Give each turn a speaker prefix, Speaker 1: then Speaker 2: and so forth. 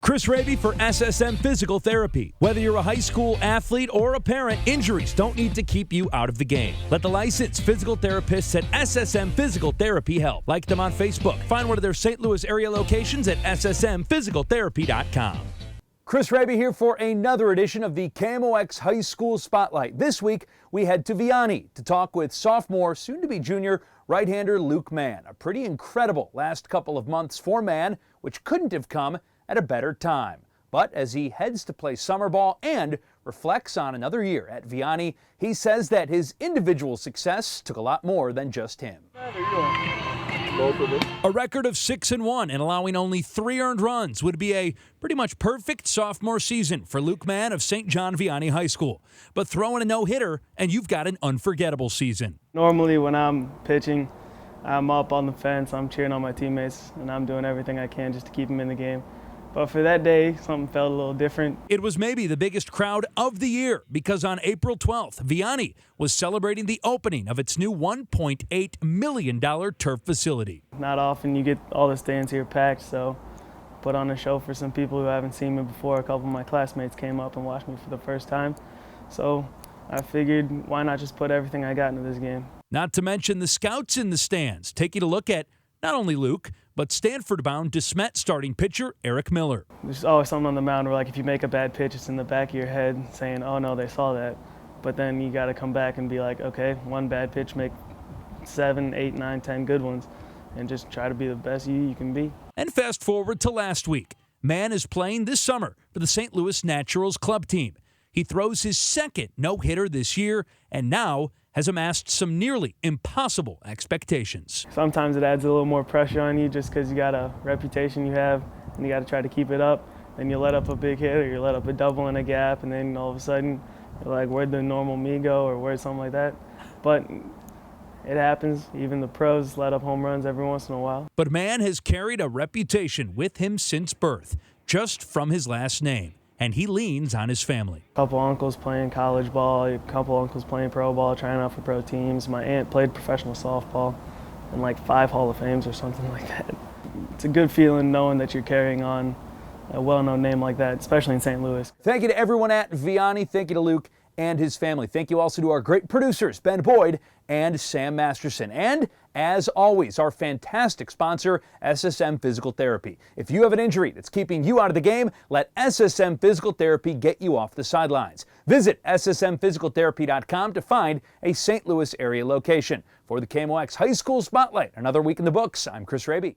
Speaker 1: Chris Hrabe for SSM Physical Therapy. Whether you're a high school athlete or a parent, injuries don't need to keep you out of the game. Let the licensed physical therapists at SSM Physical Therapy help. Like them on Facebook. Find one of their St. Louis area locations at ssmphysicaltherapy.com. Chris Hrabe here for another edition of the KMOX High School Spotlight. This week, we head to Vianney to talk with sophomore, soon-to-be junior, right-hander Luke Mann. A pretty incredible last couple of months for Mann, which couldn't have come at a better time. But as he heads to play summer ball and reflects on another year at Vianney, he says that his individual success took a lot more than just him. A record of 6-1 and allowing only 3 earned runs would be a pretty much perfect sophomore season for Luke Mann of St. John Vianney High School. But throw in a no-hitter and you've got an unforgettable season.
Speaker 2: Normally when I'm pitching, I'm up on the fence, I'm cheering on my teammates, and I'm doing everything I can just to keep them in the game. But for that day, something felt a little different.
Speaker 1: It was maybe the biggest crowd of the year because on April 12th, Vianney was celebrating the opening of its new $1.8 million turf facility.
Speaker 2: Not often you get all the stands here packed, so put on a show for some people who haven't seen me before. A couple of my classmates came up and watched me for the first time. So I figured, why not just put everything I got into this game?
Speaker 1: Not to mention the scouts in the stands, taking a look at not only Luke, but Stanford-bound DeSmet starting pitcher Eric Miller.
Speaker 2: There's always something on the mound where, like, if you make a bad pitch, it's in the back of your head saying, oh no, they saw that. But then you got to come back and be like, okay, one bad pitch, make 7, 8, 9, 10 good ones, and just try to be the best you can be.
Speaker 1: And fast forward to last week. Mann is playing this summer for the St. Louis Naturals club team. He throws his second no-hitter this year and now has amassed some nearly impossible expectations.
Speaker 2: Sometimes it adds a little more pressure on you just because you got a reputation you have and you got to try to keep it up. Then you let up a big hit or you let up a double in a gap, and then all of a sudden you're like, where'd the normal me go, or where'd something like that? But it happens. Even the pros let up home runs every once in a while.
Speaker 1: But Mann has carried a reputation with him since birth, just from his last name. And he leans on his family.
Speaker 2: A couple uncles playing college ball, a couple uncles playing pro ball, trying out for pro teams. My aunt played professional softball in like 5 Hall of Fames or something like that. It's a good feeling knowing that you're carrying on a well-known name like that, especially in St. Louis.
Speaker 1: Thank you to everyone at Vianney. Thank you to Luke and his family. Thank you also to our great producers, Ben Boyd and Sam Masterson. And as always, our fantastic sponsor, SSM Physical Therapy. If you have an injury that's keeping you out of the game, let SSM Physical Therapy get you off the sidelines. Visit ssmphysicaltherapy.com to find a St. Louis area location. For the KMOX High School Spotlight, another week in the books, I'm Chris Hrabe.